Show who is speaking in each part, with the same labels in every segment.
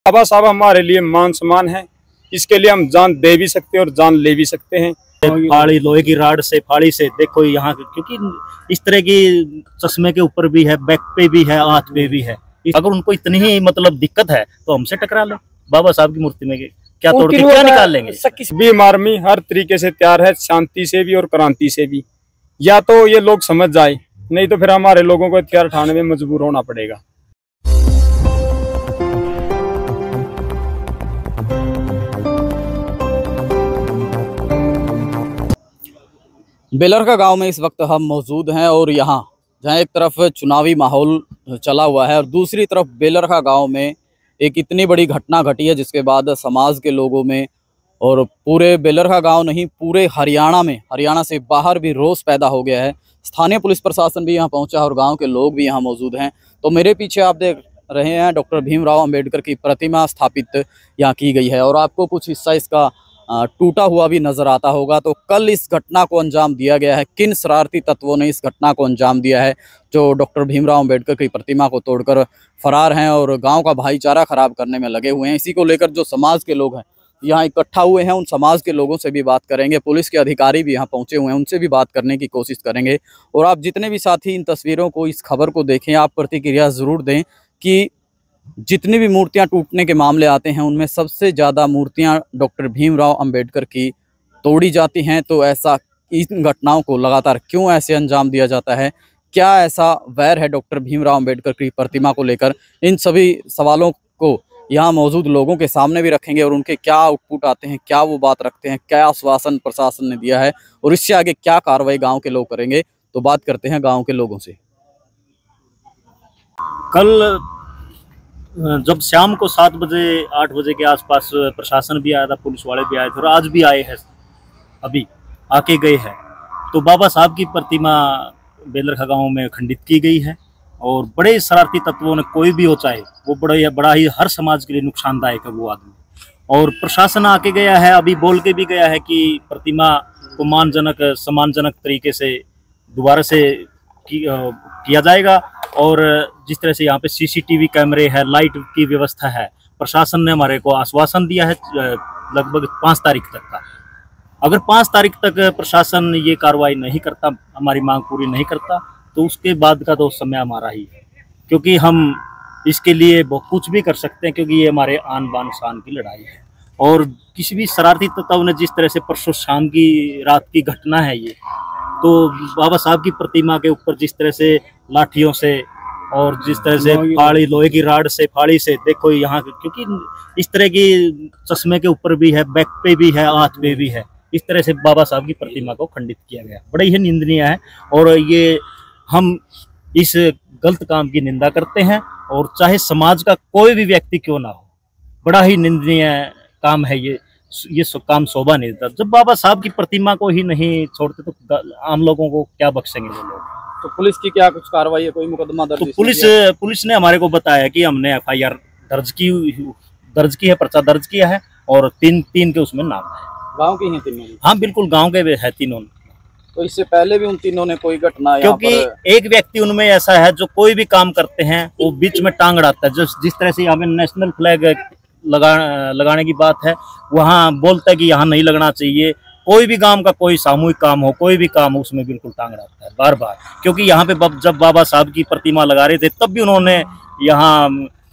Speaker 1: बाबा साहब हमारे लिए मान सम्मान है। इसके लिए हम जान दे भी सकते हैं और जान ले भी सकते हैं।
Speaker 2: फाड़ी लोहे की राड से फाड़ी से देखो यहाँ, क्योंकि इस तरह की चश्मे के ऊपर भी है, बैक पे भी है, हाथ पे भी है। अगर उनको इतनी ही मतलब दिक्कत है तो हमसे टकरा ले। बाबा साहब की मूर्ति में क्या तोड़ के क्या निकाल लेंगे?
Speaker 1: भीम आर्मी हर तरीके से तैयार है, शांति से भी और क्रांति से भी। या तो ये लोग समझ जाए, नहीं तो फिर हमारे लोगों को हथियार उठाने में मजबूर होना पड़ेगा।
Speaker 3: बेलरखा गांव में इस वक्त हम मौजूद हैं और यहाँ जहाँ एक तरफ चुनावी माहौल चला हुआ है और दूसरी तरफ बेलरखा गांव में एक इतनी बड़ी घटना घटी है जिसके बाद समाज के लोगों में और पूरे बेलरखा गांव नहीं पूरे हरियाणा से बाहर भी रोष पैदा हो गया है। स्थानीय पुलिस प्रशासन भी यहाँ पहुँचा और गाँव के लोग भी यहाँ मौजूद हैं। तो मेरे पीछे आप देख रहे हैं डॉक्टर भीमराव अंबेडकर की प्रतिमा स्थापित यहाँ की गई है और आपको कुछ हिस्सा इसका टूटा हुआ भी नजर आता होगा। तो कल इस घटना को अंजाम दिया गया है, किन शरारती तत्वों ने इस घटना को अंजाम दिया है जो डॉक्टर भीमराव अंबेडकर की प्रतिमा को तोड़कर फरार हैं और गांव का भाईचारा खराब करने में लगे हुए हैं। इसी को लेकर जो समाज के लोग हैं यहाँ इकट्ठा हुए हैं, उन समाज के लोगों से भी बात करेंगे। पुलिस के अधिकारी भी यहाँ पहुंचे हुए हैं, उनसे भी बात करने की कोशिश करेंगे। और आप जितने भी साथी इन तस्वीरों को, इस खबर को देखें, आप प्रतिक्रिया ज़रूर दें कि जितनी भी मूर्तियां टूटने के मामले आते हैं उनमें सबसे ज़्यादा मूर्तियां डॉक्टर भीमराव अंबेडकर की तोड़ी जाती हैं। तो ऐसा इन घटनाओं को लगातार क्यों ऐसे अंजाम दिया जाता है? क्या ऐसा वैर है डॉक्टर भीमराव अंबेडकर की प्रतिमा को लेकर? इन सभी सवालों को यहाँ मौजूद लोगों के सामने भी रखेंगे और उनके क्या आउटपुट आते हैं, क्या वो बात रखते हैं, क्या आश्वासन प्रशासन ने दिया है और इससे आगे क्या कार्रवाई गाँव के लोग करेंगे। तो बात करते हैं गाँव के लोगों से।
Speaker 2: कल जब शाम को 7 बजे 8 बजे के आसपास प्रशासन भी आया था, पुलिस वाले भी आए थे और आज भी आए हैं, अभी आके गए हैं। तो बाबा साहब की प्रतिमा बेलरखा गांव में खंडित की गई है और बड़े शरारती तत्वों ने, कोई भी हो चाहे वो, बड़ा ही हर समाज के लिए नुकसानदायक है वो आदमी। और प्रशासन आके गया है, अभी बोल के भी गया है कि प्रतिमा को सम्मानजनक तरीके से दोबारा से किया जाएगा। और जिस तरह से यहाँ पे सीसीटीवी कैमरे है, लाइट की व्यवस्था है, प्रशासन ने हमारे को आश्वासन दिया है लगभग 5 तारीख तक का। अगर 5 तारीख तक प्रशासन ये कार्रवाई नहीं करता, हमारी मांग पूरी नहीं करता, तो उसके बाद का तो समय हमारा ही है, क्योंकि हम इसके लिए बहुत कुछ भी कर सकते हैं, क्योंकि ये हमारे आन बान शान की लड़ाई है। और किसी भी शरारती तत्व ने, जिस तरह से परसों शाम की रात की घटना है ये, तो बाबा साहब की प्रतिमा के ऊपर जिस तरह से लाठियों से और जिस तरह से फाड़ी लोहे की राड से फाड़ी से देखो यहाँ, क्योंकि इस तरह की चश्मे के ऊपर भी है, बैक पे भी है, हाथ पे भी है, इस तरह से बाबा साहब की प्रतिमा को खंडित किया गया। बड़ा ही निंदनीय है और ये हम इस गलत काम की निंदा करते हैं और चाहे समाज का कोई भी व्यक्ति क्यों ना हो, बड़ा ही निंदनीय काम है ये काम शोभा नहीं देता। जब बाबा साहब की प्रतिमा को ही नहीं छोड़ते तो आम लोगों को क्या बख्शेंगे वो लोग?
Speaker 3: तो पुलिस की क्या कुछ कार्रवाई है, कोई मुकदमा दर्ज?
Speaker 2: तो पुलिस ने हमारे को बताया कि हमने FIR दर्ज की है, पर्चा दर्ज किया है और तीन के उसमें नाम है।
Speaker 3: गांव के हैं तीनों?
Speaker 2: हाँ बिल्कुल, गांव के है तीनों।
Speaker 3: तो इससे पहले भी उन तीनों ने कोई घटना?
Speaker 2: क्योंकि एक व्यक्ति उनमें ऐसा है जो कोई भी काम करते हैं वो बीच में टांग अड़ाता है। जिस तरह से यहाँ पे नेशनल फ्लैग लगाने की बात है, वहाँ बोलता है कि यहाँ नहीं लगना चाहिए। कोई भी गांव का कोई सामूहिक काम हो, कोई भी काम हो, उसमें बिल्कुल टांग अड़ाता है बार बार। क्योंकि यहाँ पे जब बाबा साहब की प्रतिमा लगा रहे थे तब भी उन्होंने यहाँ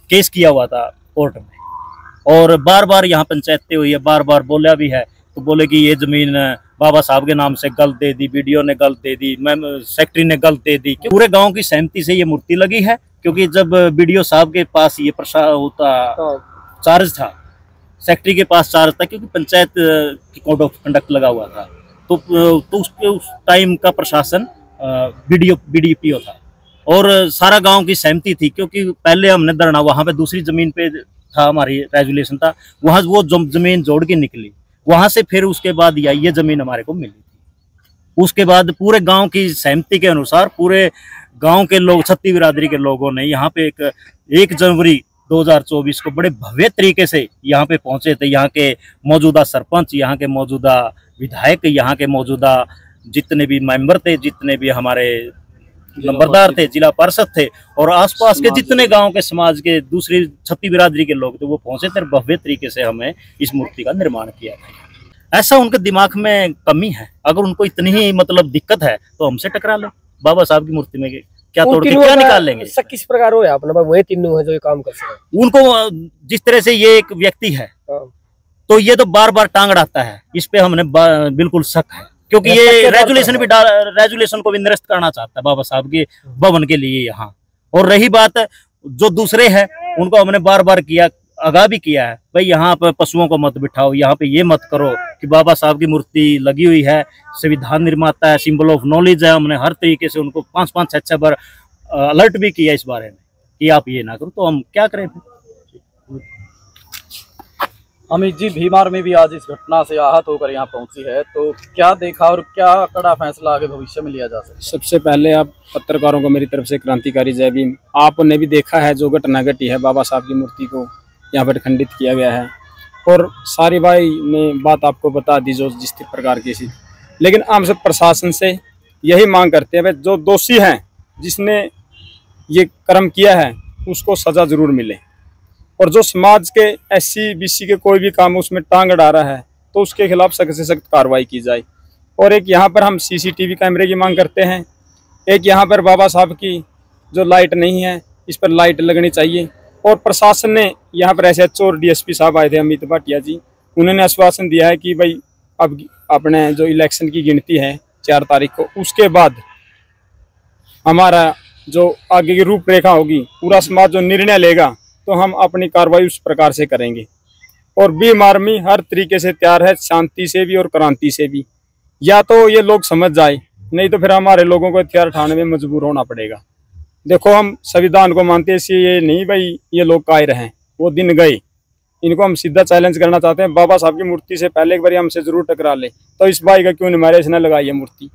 Speaker 2: केस किया हुआ था कोर्ट में और बार बार यहाँ पंचायतें हुई है, बार बार बोला भी है। तो बोले कि ये जमीन बाबा साहब के नाम से गलत दे दी, BDO ने गलत दे दी, सेक्रेटरी ने गलत दे दी। पूरे गांव की सहमति से ये मूर्ति लगी है, क्योंकि जब BDO साहब के पास ये चार्ज था, सेक्रेटरी के पास चार्ज था, क्योंकि पंचायत की कोड ऑफ कंडक्ट लगा हुआ था, तो उस टाइम का प्रशासन BDPO था और सारा गांव की सहमति थी। क्योंकि पहले हमने धरना वहां पे दूसरी जमीन पे था, हमारी रेजुलेशन था, वहां वो जमीन जोड़ के निकली, वहां से फिर उसके बाद ये जमीन हमारे को मिली थी। उसके बाद पूरे गांव की सहमति के अनुसार पूरे गांव के लोग, छत्ती बिरादरी के लोगों ने यहाँ पे 1 जनवरी 2024 को बड़े भव्य तरीके से यहाँ पे पहुंचे थे। यहाँ के मौजूदा सरपंच, यहाँ के मौजूदा विधायक, यहाँ के मौजूदा जितने भी मेंबर थे, जितने भी हमारे नंबरदार थे, जिला पार्षद थे, और आसपास के जितने गांव के समाज के दूसरी छत्ती बिरादरी के लोग थे वो पहुंचे थे, भव्य तरीके से हमें इस मूर्ति का निर्माण किया था। ऐसा उनके दिमाग में कमी है। अगर उनको इतनी ही मतलब दिक्कत है तो हमसे टकरा लो, बाबा साहब की मूर्ति में क्या तोड़ के क्या निकाल लेंगे।
Speaker 4: किस प्रकार हो अपना वही तीनों है जो ये काम कर सकते।
Speaker 2: उनको जिस तरह से ये एक व्यक्ति है तो ये तो बार बार टांग अड़ाता है, इस पे हमने बिल्कुल शक है, क्योंकि ये रेजुलेशन को भी निरस्त करना चाहता है बाबा साहब के भवन के लिए यहाँ। और रही बात जो दूसरे हैं उनको हमने बार बार आगाह भी किया है, भाई यहाँ पे पशुओं को मत बिठाओ, यहाँ पे ये मत करो कि बाबा साहब की मूर्ति लगी हुई है, संविधान निर्माता है, सिंबल ऑफ नॉलेज है। हमने हर तरीके से उनको 5-5, 6-6 बार अलर्ट भी किया इस बारे में कि आप ये ना करो, तो हम क्या करें।
Speaker 3: अमित जी, भीमार में भी आज इस घटना से आहत होकर यहाँ पहुंची है, तो क्या देखा और क्या कड़ा फैसला आगे भविष्य में लिया जा सकता है?
Speaker 1: सबसे पहले आप पत्रकारों को मेरी तरफ से क्रांतिकारी जय भीम। आपने भी देखा है जो घटना घटी है, बाबा साहब की मूर्ति को यहाँ पर खंडित किया गया है, और सारी भाई ने बात आपको बता दी जो जिस प्रकार की थी। लेकिन हम सब प्रशासन से यही मांग करते हैं, जो दोषी हैं, जिसने ये कर्म किया है उसको सजा जरूर मिले, और जो समाज के SC BC के कोई भी काम उसमें टांग अड़ा रहा है तो उसके खिलाफ सख्त से सख्त कार्रवाई की जाए। और एक यहाँ पर हम CCTV कैमरे की मांग करते हैं। एक यहाँ पर बाबा साहब की जो लाइट नहीं है इस पर लाइट लगनी चाहिए। और प्रशासन ने यहाँ पर SHO और DSP साहब आए थे, अमित भाटिया जी, उन्होंने आश्वासन दिया है कि भाई अब अपने जो इलेक्शन की गिनती है 4 तारीख को, उसके बाद हमारा जो आगे की रूपरेखा होगी, पूरा समाज जो निर्णय लेगा तो हम अपनी कार्रवाई उस प्रकार से करेंगे। और भीम आर्मी हर तरीके से तैयार है, शांति से भी और क्रांति से भी। या तो ये लोग समझ जाए, नहीं तो फिर हमारे लोगों को हथियार उठाने में मजबूर होना पड़ेगा। देखो, हम संविधान को मानते हैं, इसलिए ये नहीं भाई ये लोग कायर हैं, वो दिन गए। इनको हम सीधा चैलेंज करना चाहते हैं, बाबा साहब की मूर्ति से पहले एक बार हमसे जरूर टकरा ले। तो इस भाई का क्यों नहीं मारे, इसने लगाई है मूर्ति,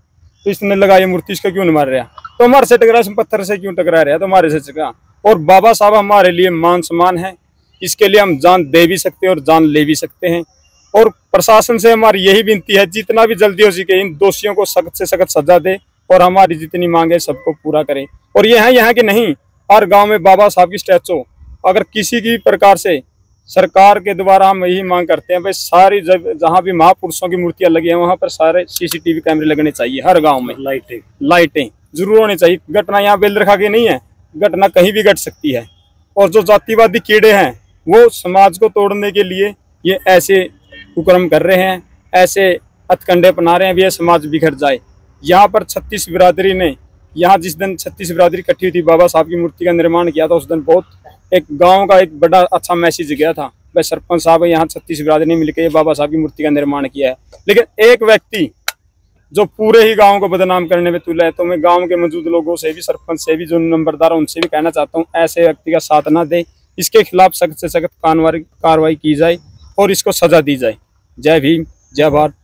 Speaker 1: तो इसने लगाई है मूर्ति, इसका क्यों नहीं मार रहा, तो हमारे से टकरा, पत्थर से क्यों टकरा रहा है, तो हमारे से टकरा। और बाबा साहब हमारे लिए मान सम्मान है, इसके लिए हम जान दे भी सकते हैं और जान ले भी सकते हैं। और प्रशासन से हमारी यही विनती है, जितना भी जल्दी हो सके इन दोषियों को सख्त से सख्त सजा दे और हमारी जितनी मांग है सबको पूरा करें। और ये है यहाँ के नहीं, हर गांव में बाबा साहब की स्टैचू, अगर किसी की प्रकार से सरकार के द्वारा हम यही मांग करते हैं, भाई सारी जहाँ भी महापुरुषों की मूर्तियां लगी हैं वहाँ पर सारे CCTV कैमरे लगने चाहिए, हर गाँव में लाइटें जरूर होनी चाहिए। घटना यहाँ बेलरखा की नहीं है, घटना कहीं भी घट सकती है। और जो जातिवादी कीड़े हैं वो समाज को तोड़ने के लिए ये ऐसे कुकर्म कर रहे हैं, ऐसे हथकंडे अपना रहे हैं, ये समाज बिखर जाए। यहाँ पर 36 बिरादरी ने, यहाँ जिस दिन 36 बिरादरी इकट्ठी थी, बाबा साहब की मूर्ति का निर्माण किया था, उस दिन बहुत एक गांव का एक बड़ा अच्छा मैसेज गया था, भाई सरपंच साहब यहाँ 36 बिरादरी ने मिलकर बाबा साहब की मूर्ति का निर्माण किया है। लेकिन एक व्यक्ति जो पूरे ही गांव को बदनाम करने में तुला है, तो मैं गांव के मौजूद लोगों से भी, सरपंच से भी, जो नंबरदार उनसे भी कहना चाहता हूं, ऐसे व्यक्ति का साथ ना दे, इसके खिलाफ सख्त से सख्त कार्रवाई की जाए और इसको सजा दी जाए। जय भीम, जय भारत।